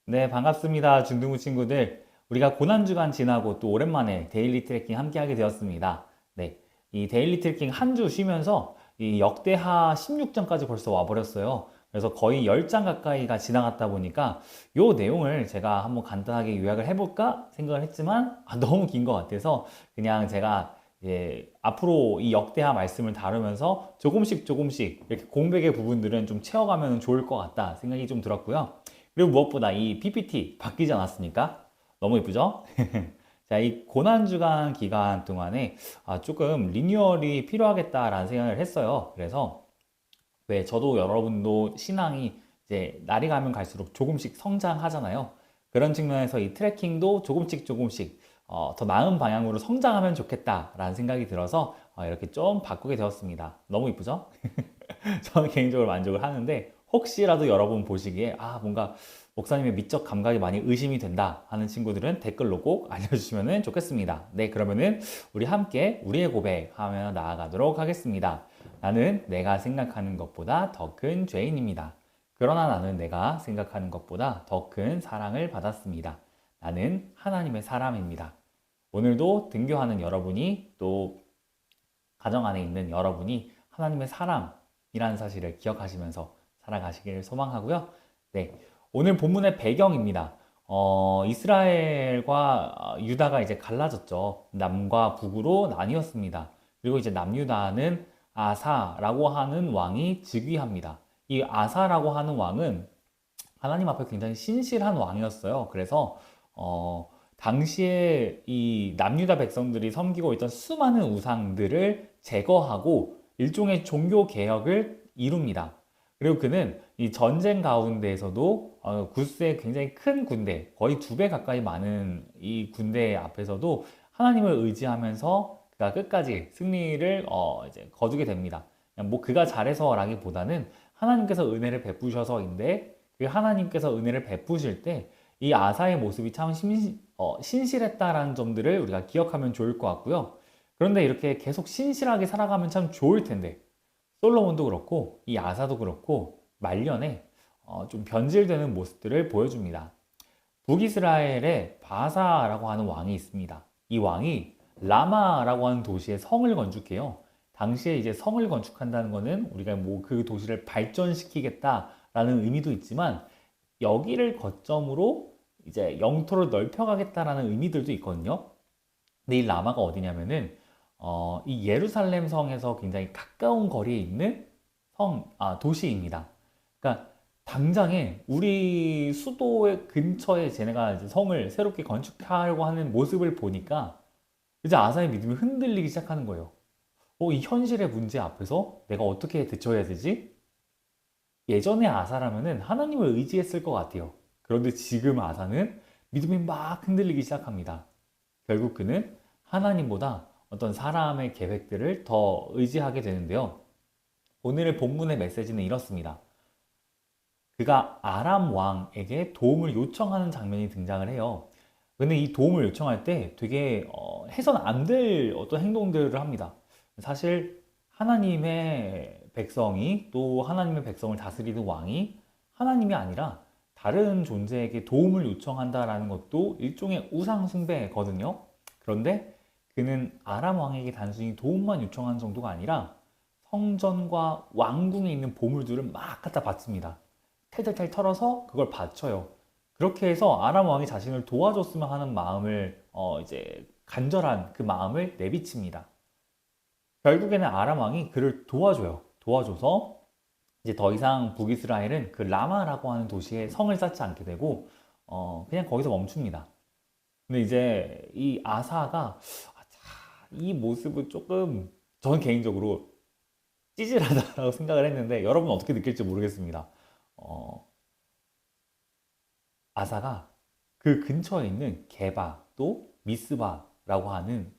네, 반갑습니다. 중등부 친구들. 우리가 고난주간 지나고 또 오랜만에 데일리 트래킹 함께 하게 되었습니다. 네, 이 데일리 트래킹 한 주 쉬면서 이 역대하 16장까지 벌써 와버렸어요. 그래서 거의 10장 가까이가 지나갔다 보니까 요 내용을 제가 한번 간단하게 요약을 해볼까 생각을 했지만 너무 긴 것 같아서 그냥 제가 앞으로 이 역대하 말씀을 다루면서 조금씩 조금씩 이렇게 공백의 부분들은 좀 채워가면 좋을 것 같다 생각이 좀 들었고요. 그리고 무엇보다 이 PPT 바뀌지 않았습니까? 너무 예쁘죠? 자, 이 고난주간 기간 동안에 조금 리뉴얼이 필요하겠다라는 생각을 했어요. 그래서 왜 저도 여러분도 신앙이 이제 날이 가면 갈수록 조금씩 성장하잖아요. 그런 측면에서 이 트래킹도 조금씩 조금씩 더 나은 방향으로 성장하면 좋겠다라는 생각이 들어서 이렇게 좀 바꾸게 되었습니다. 너무 이쁘죠? 저는 개인적으로 만족을 하는데 혹시라도 여러분 보시기에 뭔가 목사님의 미적 감각이 많이 의심이 된다 하는 친구들은 댓글로 꼭 알려주시면 좋겠습니다. 네, 그러면은 우리 함께 우리의 고백하며 나아가도록 하겠습니다. 나는 내가 생각하는 것보다 더 큰 죄인입니다. 그러나 나는 내가 생각하는 것보다 더 큰 사랑을 받았습니다. 나는 하나님의 사람입니다. 오늘도 등교하는 여러분이 또 가정 안에 있는 여러분이 하나님의 사람이라는 사실을 기억하시면서 살아가시길 소망하고요. 네, 오늘 본문의 배경입니다. 이스라엘과 유다가 이제 갈라졌죠. 남과 북으로 나뉘었습니다. 그리고 이제 남유다는 아사라고 하는 왕이 즉위합니다. 이 아사라고 하는 왕은 하나님 앞에 굉장히 신실한 왕이었어요. 그래서 당시에 이 남유다 백성들이 섬기고 있던 수많은 우상들을 제거하고 일종의 종교 개혁을 이룹니다. 그리고 그는 이 전쟁 가운데에서도 구스의 굉장히 큰 군대, 거의 2배 가까이 많은 이 군대 앞에서도 하나님을 의지하면서 그가 끝까지 승리를 이제 거두게 됩니다. 그냥 뭐 그가 잘해서라기보다는 하나님께서 은혜를 베푸셔서인데 그 하나님께서 은혜를 베푸실 때 이 아사의 모습이 참 신실했다라는 점들을 우리가 기억하면 좋을 것 같고요. 그런데 이렇게 계속 신실하게 살아가면 참 좋을 텐데 솔로몬도 그렇고 이 아사도 그렇고 말년에 좀 변질되는 모습들을 보여줍니다. 북이스라엘에 바사라고 하는 왕이 있습니다. 이 왕이 라마라고 하는 도시에 성을 건축해요. 당시에 이제 성을 건축한다는 것은 우리가 뭐 그 도시를 발전시키겠다라는 의미도 있지만 여기를 거점으로 이제 영토를 넓혀가겠다라는 의미들도 있거든요. 근데 이 라마가 어디냐면은 이 예루살렘 성에서 굉장히 가까운 거리에 있는 도시입니다. 그러니까 당장에 우리 수도의 근처에 쟤네가 이제 성을 새롭게 건축하려고 하는 모습을 보니까 이제 아사의 믿음이 흔들리기 시작하는 거예요. 이 현실의 문제 앞에서 내가 어떻게 대처해야 되지? 예전에 아사라면은 하나님을 의지했을 것 같아요. 그런데 지금 아사는 믿음이 막 흔들리기 시작합니다. 결국 그는 하나님보다 어떤 사람의 계획들을 더 의지하게 되는데요. 오늘 본문의 메시지는 이렇습니다. 그가 아람 왕에게 도움을 요청하는 장면이 등장을 해요. 근데 이 도움을 요청할 때 되게 해서는 안 될 어떤 행동들을 합니다. 사실 하나님의 백성이 또 하나님의 백성을 다스리는 왕이 하나님이 아니라 다른 존재에게 도움을 요청한다라는 것도 일종의 우상 숭배거든요. 그런데 그는 아람 왕에게 단순히 도움만 요청한 정도가 아니라 성전과 왕궁에 있는 보물들을 막 갖다 바칩니다. 탈탈탈 털어서 그걸 바쳐요. 그렇게 해서 아람 왕이 자신을 도와줬으면 하는 마음을 이제 간절한 그 마음을 내비칩니다. 결국에는 아람 왕이 그를 도와줘요. 도와줘서 이제 더 이상 북이스라엘은 그 라마라고 하는 도시에 성을 쌓지 않게 되고 그냥 거기서 멈춥니다. 근데 이제 이 아사가 이 모습은 조금 저는 개인적으로 찌질하다라고 생각을 했는데 여러분 어떻게 느낄지 모르겠습니다. 어, 아사가 그 근처에 있는 게바 또 미스바라고 하는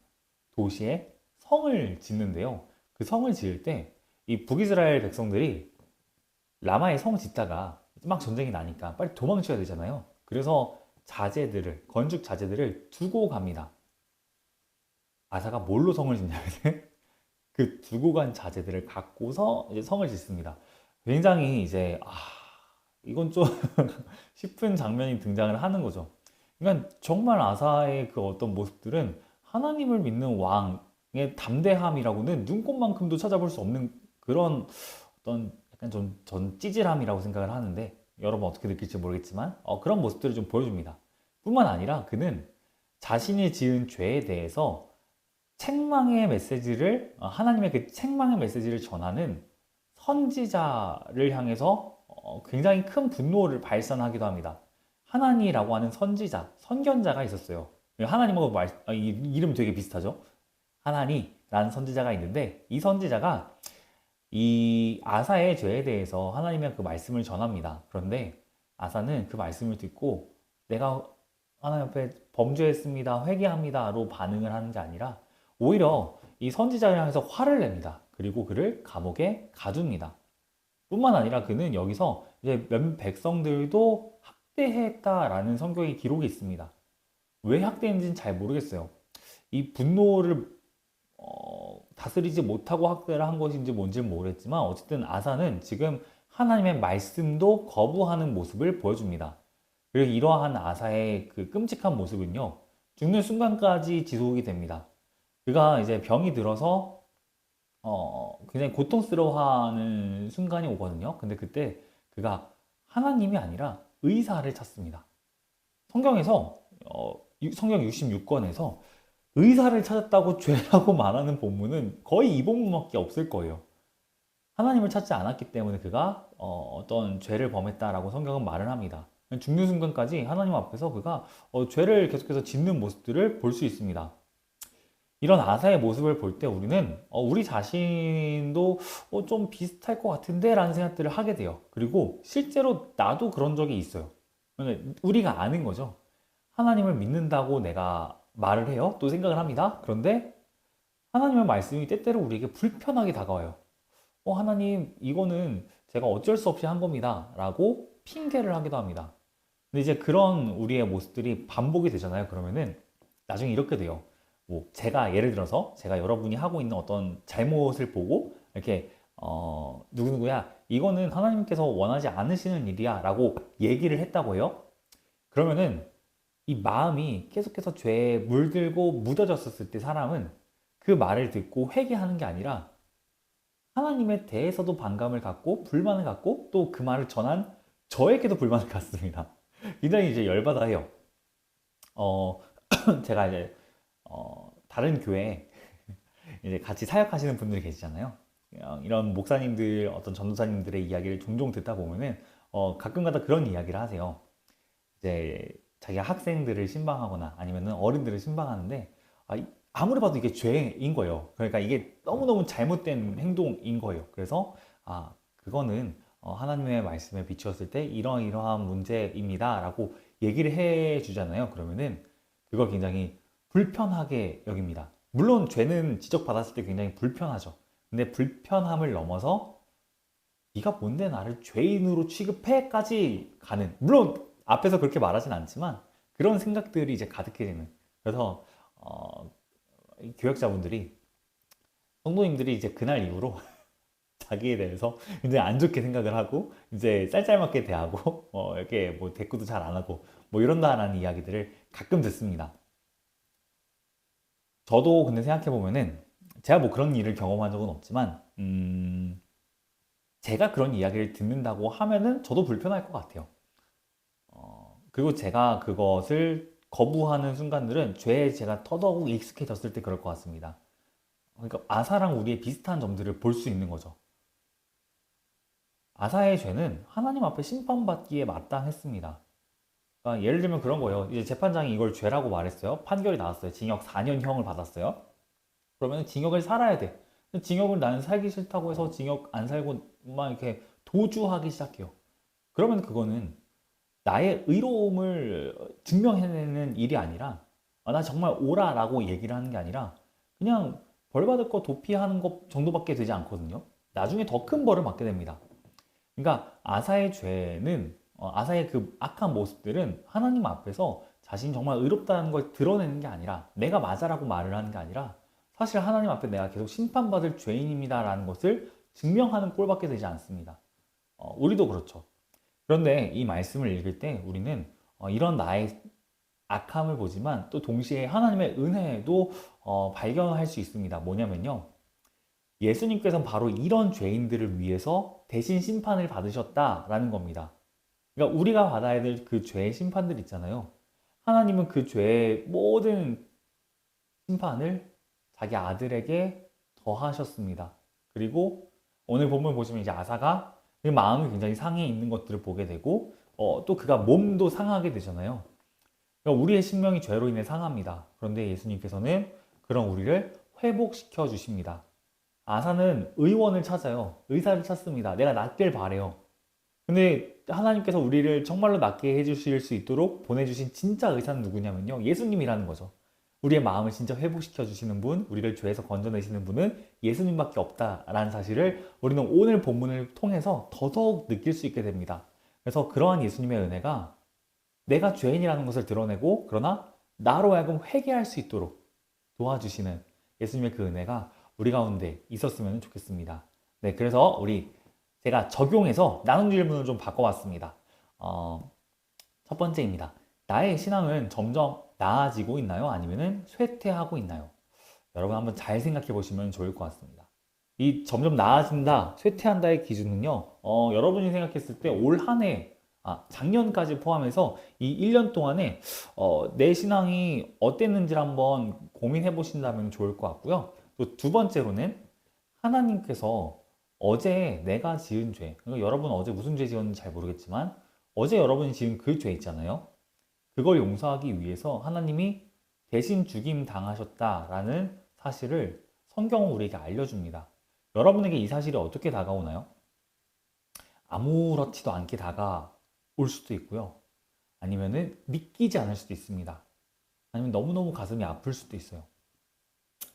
도시에 성을 짓는데요. 그 성을 지을 때 이 북이스라엘 백성들이 라마의 성 짓다가 막 전쟁이 나니까 빨리 도망쳐야 되잖아요. 그래서 건축 자재들을 두고 갑니다. 아사가 뭘로 성을 짓냐면 그 두고 간 자재들을 갖고서 이제 성을 짓습니다. 굉장히 이제 이건 좀 싶은 장면이 등장을 하는 거죠. 그러니까 정말 아사의 그 어떤 모습들은 하나님을 믿는 왕의 담대함이라고는 눈꽃만큼도 찾아볼 수 없는 그런 어떤 약간 좀 전 찌질함이라고 생각을 하는데 여러분 어떻게 느낄지 모르겠지만 그런 모습들을 좀 보여줍니다. 뿐만 아니라 그는 자신이 지은 죄에 대해서 책망의 메시지를 하나님의 그 책망의 메시지를 전하는 선지자를 향해서 굉장히 큰 분노를 발산하기도 합니다. 하나니라고 하는 선지자, 선견자가 있었어요. 하나님하고 이름 되게 비슷하죠? 하나니라는 선지자가 있는데 이 선지자가 이 아사의 죄에 대해서 하나님의 그 말씀을 전합니다. 그런데 아사는 그 말씀을 듣고 내가 하나님 앞에 범죄했습니다, 회개합니다로 반응을 하는 게 아니라 오히려 이 선지자를 향해서 화를 냅니다. 그리고 그를 감옥에 가둡니다. 뿐만 아니라 그는 여기서 이제 몇 백성들도 학대했다라는 성경의 기록이 있습니다. 왜 학대했는지는 잘 모르겠어요. 이 분노를 다스리지 못하고 학대를 한 것인지 뭔지는 모르겠지만 어쨌든 아사는 지금 하나님의 말씀도 거부하는 모습을 보여줍니다. 그리고 이러한 아사의 그 끔찍한 모습은요, 죽는 순간까지 지속이 됩니다. 그가 이제 병이 들어서 굉장히 고통스러워하는 순간이 오거든요. 근데 그때 그가 하나님이 아니라 의사를 찾습니다. 성경에서 성경 66권에서 의사를 찾았다고 죄라고 말하는 본문은 거의 이 본문밖에 없을 거예요. 하나님을 찾지 않았기 때문에 그가 어떤 죄를 범했다라고 성경은 말을 합니다. 죽는 순간까지 하나님 앞에서 그가 죄를 계속해서 짓는 모습들을 볼 수 있습니다. 이런 아사의 모습을 볼 때 우리는 우리 자신도 좀 비슷할 것 같은데 라는 생각들을 하게 돼요. 그리고 실제로 나도 그런 적이 있어요. 우리가 아는 거죠. 하나님을 믿는다고 내가 말을 해요. 또 생각을 합니다. 그런데 하나님의 말씀이 때때로 우리에게 불편하게 다가와요. 하나님, 이거는 제가 어쩔 수 없이 한 겁니다. 라고 핑계를 하기도 합니다. 근데 이제 그런 우리의 모습들이 반복이 되잖아요. 그러면은 나중에 이렇게 돼요. 뭐 제가 예를 들어서 제가 여러분이 하고 있는 어떤 잘못을 보고 이렇게 누구누구야 이거는 하나님께서 원하지 않으시는 일이야 라고 얘기를 했다고 해요. 그러면은 이 마음이 계속해서 죄에 물들고 묻어졌었을 때 사람은 그 말을 듣고 회개하는 게 아니라 하나님에 대해서도 반감을 갖고 불만을 갖고 또 그 말을 전한 저에게도 불만을 갖습니다. 굉장히 이제 열받아 해요. 제가 이제 다른 교회에 이제 같이 사역하시는 분들이 계시잖아요. 이런 목사님들, 어떤 전도사님들의 이야기를 종종 듣다 보면은 가끔가다 그런 이야기를 하세요. 이제 자기가 학생들을 신방하거나 아니면은 어른들을 신방하는데 아무리 봐도 이게 죄인 거예요. 그러니까 이게 너무너무 잘못된 행동인 거예요. 그래서 그거는 하나님의 말씀에 비추었을 때 이러이러한 문제입니다 라고 얘기를 해 주잖아요. 그러면은 그걸 굉장히 불편하게 여깁니다. 물론 죄는 지적받았을 때 굉장히 불편하죠. 근데 불편함을 넘어서 네가 뭔데 나를 죄인으로 취급해까지 가는, 물론 앞에서 그렇게 말하진 않지만 그런 생각들이 이제 가득해지는. 그래서 이 교역자분들이, 성도님들이 이제 그날 이후로 자기에 대해서 이제 안 좋게 생각을 하고 이제 쌀쌀맞게 대하고 이렇게 뭐 대꾸도 잘 안 하고 뭐 이런다라는 이야기들을 가끔 듣습니다. 저도 근데 생각해 보면은 제가 뭐 그런 일을 경험한 적은 없지만 제가 그런 이야기를 듣는다고 하면은 저도 불편할 것 같아요. 그리고 제가 그것을 거부하는 순간들은 죄에 제가 더더욱 익숙해졌을 때 그럴 것 같습니다. 그러니까 아사랑 우리의 비슷한 점들을 볼 수 있는 거죠. 아사의 죄는 하나님 앞에 심판받기에 마땅했습니다. 그러니까 예를 들면 그런 거예요. 이제 재판장이 이걸 죄라고 말했어요. 판결이 나왔어요. 징역 4년형을 받았어요. 그러면 징역을 살아야 돼. 징역을 나는 살기 싫다고 해서 징역 안 살고 막 이렇게 도주하기 시작해요. 그러면 그거는 나의 의로움을 증명해내는 일이 아니라 나 정말 오라라고 얘기를 하는 게 아니라 그냥 벌 받을 거 도피하는 것 정도밖에 되지 않거든요. 나중에 더 큰 벌을 받게 됩니다. 그러니까 아사의 죄는 아사의 그 악한 모습들은 하나님 앞에서 자신이 정말 의롭다는 걸 드러내는 게 아니라 내가 맞아라고 말을 하는 게 아니라 사실 하나님 앞에 내가 계속 심판받을 죄인입니다라는 것을 증명하는 꼴밖에 되지 않습니다. 우리도 그렇죠. 그런데 이 말씀을 읽을 때 우리는 이런 나의 악함을 보지만 또 동시에 하나님의 은혜도 발견할 수 있습니다. 뭐냐면요. 예수님께서는 바로 이런 죄인들을 위해서 대신 심판을 받으셨다라는 겁니다. 그러니까 우리가 받아야 될 그 죄의 심판들 있잖아요. 하나님은 그 죄의 모든 심판을 자기 아들에게 더하셨습니다. 그리고 오늘 본문 보시면 이제 아사가 그 마음이 굉장히 상해 있는 것들을 보게 되고 또 그가 몸도 상하게 되잖아요. 그러니까 우리의 심령이 죄로 인해 상합니다. 그런데 예수님께서는 그런 우리를 회복시켜 주십니다. 아사는 의원을 찾아요. 의사를 찾습니다. 내가 낫길 바래요. 근데 하나님께서 우리를 정말로 낫게 해주실 수 있도록 보내주신 진짜 의사는 누구냐면요. 예수님이라는 거죠. 우리의 마음을 진짜 회복시켜 주시는 분, 우리를 죄에서 건져내시는 분은 예수님밖에 없다라는 사실을 우리는 오늘 본문을 통해서 더더욱 느낄 수 있게 됩니다. 그래서 그러한 예수님의 은혜가 내가 죄인이라는 것을 드러내고 그러나 나로 하여금 회개할 수 있도록 도와주시는 예수님의 그 은혜가 우리 가운데 있었으면 좋겠습니다. 네, 그래서 제가 적용해서 나눈 질문을 좀 바꿔봤습니다. 첫 번째입니다. 나의 신앙은 점점 나아지고 있나요? 아니면 쇠퇴하고 있나요? 여러분 한번 잘 생각해 보시면 좋을 것 같습니다. 이 점점 나아진다, 쇠퇴한다의 기준은요, 여러분이 생각했을 때 올 한 해, 작년까지 포함해서 이 1년 동안에 내 신앙이 어땠는지를 한번 고민해 보신다면 좋을 것 같고요. 또 두 번째로는 하나님께서 어제 내가 지은 죄, 그러니까 여러분 어제 무슨 죄 지었는지 잘 모르겠지만 어제 여러분이 지은 그 죄 있잖아요. 그걸 용서하기 위해서 하나님이 대신 죽임 당하셨다라는 사실을 성경은 우리에게 알려줍니다. 여러분에게 이 사실이 어떻게 다가오나요? 아무렇지도 않게 다가올 수도 있고요. 아니면은 믿기지 않을 수도 있습니다. 아니면 너무너무 가슴이 아플 수도 있어요.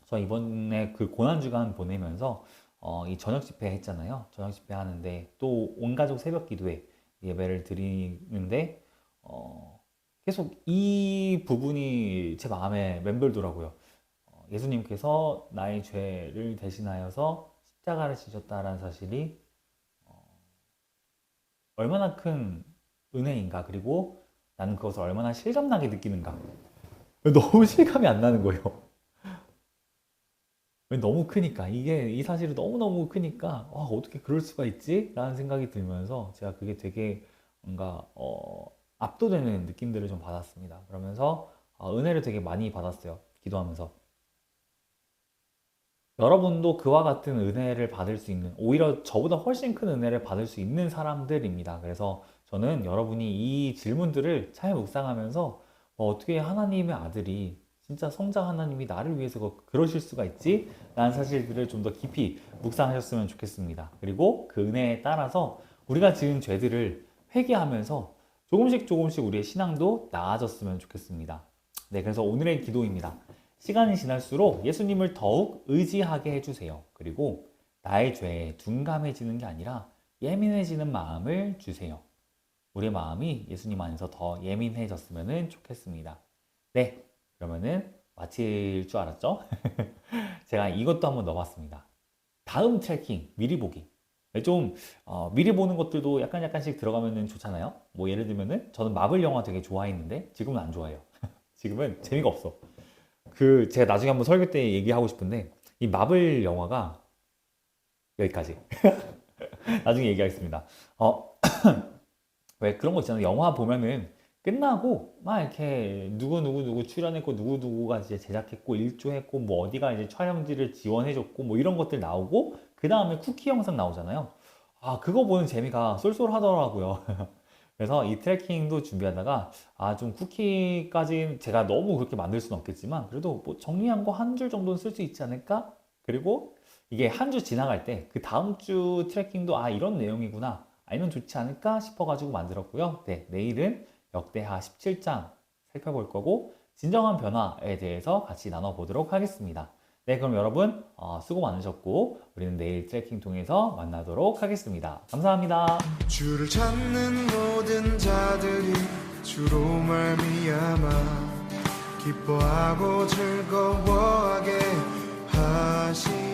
저 이번에 그 고난주간 보내면서 이 저녁 집회 했잖아요. 저녁 집회 하는데 또 온가족 새벽 기도회 예배를 드리는데 계속 이 부분이 제 마음에 맴돌더라고요. 예수님께서 나의 죄를 대신하여서 십자가를 지셨다라는 사실이 얼마나 큰 은혜인가, 그리고 나는 그것을 얼마나 실감나게 느끼는가. 너무 실감이 안 나는 거예요. 너무 크니까, 이 사실이 너무너무 크니까 어떻게 그럴 수가 있지? 라는 생각이 들면서 제가 그게 되게 뭔가 압도되는 느낌들을 좀 받았습니다. 그러면서 은혜를 되게 많이 받았어요. 기도하면서. 여러분도 그와 같은 은혜를 받을 수 있는, 오히려 저보다 훨씬 큰 은혜를 받을 수 있는 사람들입니다. 그래서 저는 여러분이 이 질문들을 잘 묵상하면서 어떻게 하나님의 아들이, 진짜 성자 하나님이 나를 위해서 그러실 수가 있지? 라는 사실들을 좀 더 깊이 묵상하셨으면 좋겠습니다. 그리고 그 은혜에 따라서 우리가 지은 죄들을 회개하면서 조금씩 조금씩 우리의 신앙도 나아졌으면 좋겠습니다. 네, 그래서 오늘의 기도입니다. 시간이 지날수록 예수님을 더욱 의지하게 해주세요. 그리고 나의 죄에 둔감해지는 게 아니라 예민해지는 마음을 주세요. 우리의 마음이 예수님 안에서 더 예민해졌으면 좋겠습니다. 네, 그러면은 마칠 줄 알았죠? 제가 이것도 한번 넣어봤습니다. 다음 트래킹, 미리 보기. 좀 미리 보는 것들도 약간씩 들어가면 좋잖아요. 뭐 예를 들면은 저는 마블 영화 되게 좋아했는데 지금은 안 좋아해요. 지금은 재미가 없어. 제가 나중에 한번 설교 때 얘기하고 싶은데 이 마블 영화가 여기까지. 나중에 얘기하겠습니다. 왜 그런 거 있잖아요. 영화 보면은 끝나고 막 이렇게 누구 출연했고 누구가 이제 제작했고 일조했고 뭐 어디가 이제 촬영지를 지원해줬고 뭐 이런 것들 나오고 그 다음에 쿠키 영상 나오잖아요. 그거 보는 재미가 쏠쏠하더라고요. 그래서 이 트래킹도 준비하다가 좀 쿠키까지 제가 너무 그렇게 만들 수는 없겠지만 그래도 뭐 정리한 거 한 줄 정도는 쓸 수 있지 않을까? 그리고 이게 한 주 지나갈 때 그 다음 주 트래킹도 이런 내용이구나, 아니면 좋지 않을까 싶어가지고 만들었고요. 네, 내일은 역대하 17장 살펴볼 거고 진정한 변화에 대해서 같이 나눠보도록 하겠습니다. 네, 그럼 여러분 수고 많으셨고 우리는 내일 트래킹 통해서 만나도록 하겠습니다. 감사합니다. 주를 찾는 모든 자들이 주로 말미암아 기뻐하고 즐거워하게 하시